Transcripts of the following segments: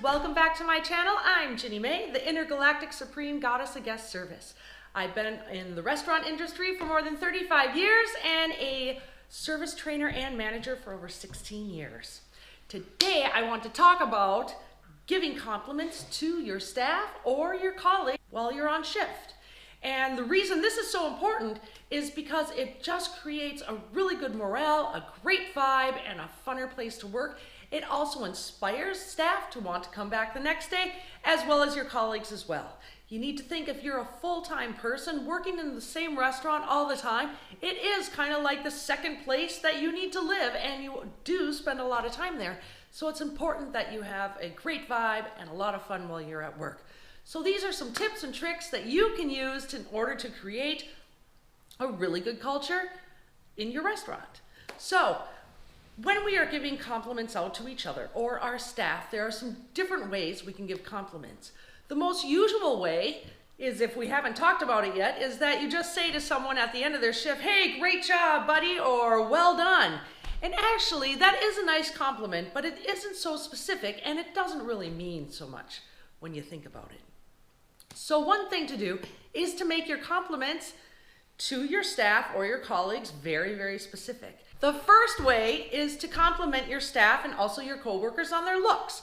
welcome back to my channel. I'm Ginny May, the Intergalactic Supreme Goddess of Guest Service. I've been in the restaurant industry for more than 35 years and a service trainer and manager for over 16 years. Today I want to talk about giving compliments to your staff or your colleague while you're on shift. And the reason this is so important is because it just creates a really good morale, a great vibe, and a funner place to work. It also inspires staff to want to come back the next day, as well as your colleagues as well. You need to think if you're a full-time person working in the same restaurant all the time, it is kind of like the second place that you need to live, and you do spend a lot of time there. So it's important that you have a great vibe and a lot of fun while you're at work. So these are some tips and tricks that you can use in order to create a really good culture in your restaurant. So when we are giving compliments out to each other or our staff, there are some different ways we can give compliments. The most usual way is, if we haven't talked about it yet, is that you just say to someone at the end of their shift, "Hey, great job, buddy," or "well done." And actually, that is a nice compliment, but it isn't so specific and it doesn't really mean so much when you think about it. So one thing to do is to make your compliments to your staff or your colleagues very, very specific. The first way is to compliment your staff and also your coworkers on their looks.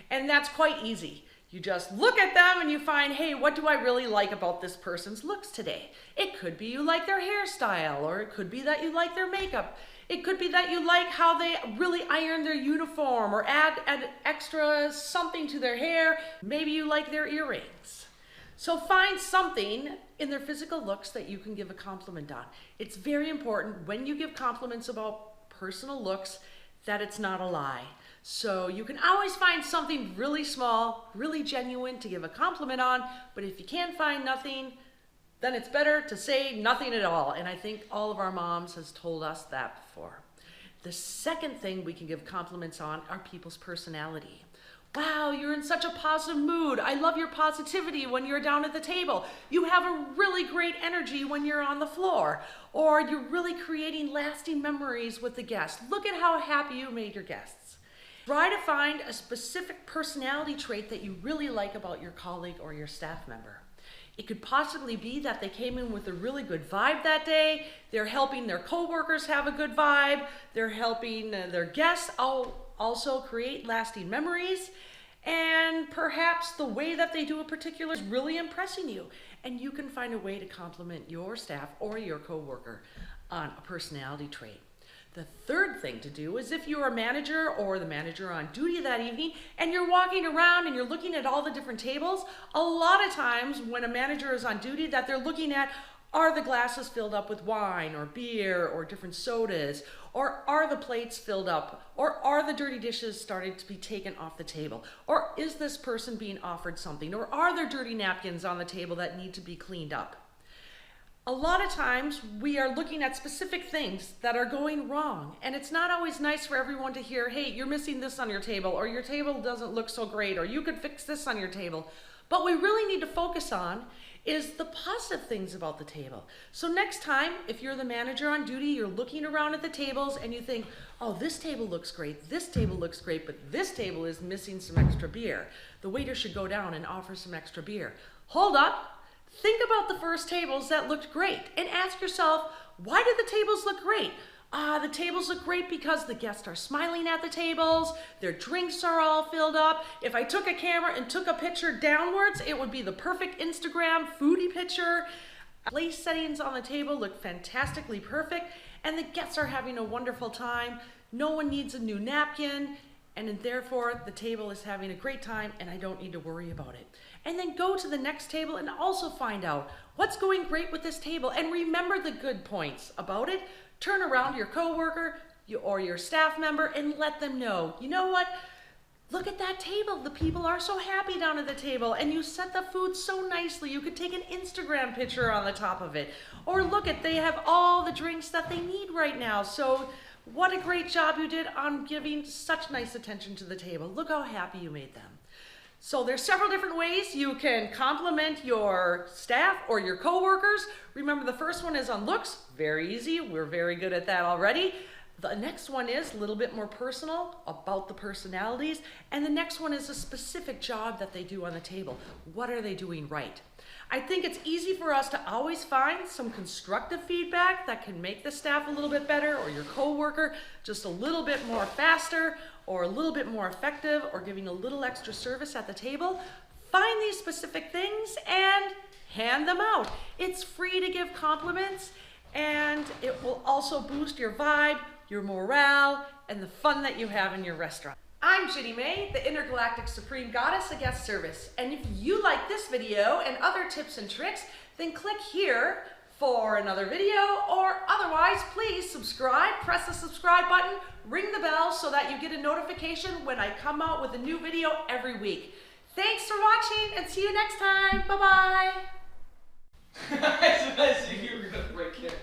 And that's quite easy. You just look at them and you find, hey, what do I really like about this person's looks today? It could be you like their hairstyle, or it could be that you like their makeup. It could be that you like how they really iron their uniform or add extra something to their hair. Maybe you like their earrings. So find something in their physical looks that you can give a compliment on. It's very important when you give compliments about personal looks that it's not a lie. So you can always find something really small, really genuine to give a compliment on, but if you can't find nothing, then it's better to say nothing at all. And I think all of our moms has told us that before. The second thing we can give compliments on are people's personality. Wow, you're in such a positive mood. I love your positivity when you're down at the table. You have a really great energy when you're on the floor. Or you're really creating lasting memories with the guests. Look at how happy you made your guests. Try to find a specific personality trait that you really like about your colleague or your staff member. It could possibly be that they came in with a really good vibe that day. They're helping their coworkers have a good vibe. They're helping their guests also create lasting memories. And perhaps the way that they do a particular is really impressing you. And you can find a way to compliment your staff or your coworker on a personality trait. The third thing to do is, if you're a manager or the manager on duty that evening and you're walking around and you're looking at all the different tables, a lot of times when a manager is on duty, that they're looking at, are the glasses filled up with wine or beer or different sodas? Or are the plates filled up? Or are the dirty dishes starting to be taken off the table? Or is this person being offered something? Or are there dirty napkins on the table that need to be cleaned up? A lot of times we are looking at specific things that are going wrong, and it's not always nice for everyone to hear, hey, you're missing this on your table, or your table doesn't look so great, or you could fix this on your table. But we really need to focus on is the positive things about the table. So next time, if you're the manager on duty, you're looking around at the tables and you think, oh, this table looks great, this table looks great, but this table is missing some extra beer. The waiter should go down and offer some extra beer. Hold up. Think about the first tables that looked great and ask yourself, why did the tables look great? The tables look great because the guests are smiling at the tables, their drinks are all filled up. If I took a camera and took a picture downwards, it would be the perfect Instagram foodie picture. Place settings on the table look fantastically perfect, and the guests are having a wonderful time. No one needs a new napkin, and therefore the table is having a great time and I don't need to worry about it. And then go to the next table and also find out what's going great with this table, and remember the good points about it. Turn around to your coworker or your staff member and let them know, you know what? Look at that table. The people are so happy down at the table, and you set the food so nicely. You could take an Instagram picture on the top of it. Or look at, they have all the drinks that they need right now. So what a great job you did on giving such nice attention to the table. Look how happy you made them. So there's several different ways you can compliment your staff or your coworkers. Remember, the first one is on looks. Very easy. We're very good at that already. The next one is a little bit more personal, about the personalities, and the next one is a specific job that they do on the table. What are they doing right? I think it's easy for us to always find some constructive feedback that can make the staff a little bit better, or your coworker just a little bit more faster, or a little bit more effective, or giving a little extra service at the table. Find these specific things and hand them out. It's free to give compliments, and it will also boost your vibe, your morale, and the fun that you have in your restaurant. I'm Ginny May, the Intergalactic Supreme Goddess of Guest Service. And if you like this video and other tips and tricks, then click here for another video, or otherwise, please subscribe, press the subscribe button, ring the bell so that you get a notification when I come out with a new video every week. Thanks for watching, and see you next time. Bye-bye. I said you were going to break it.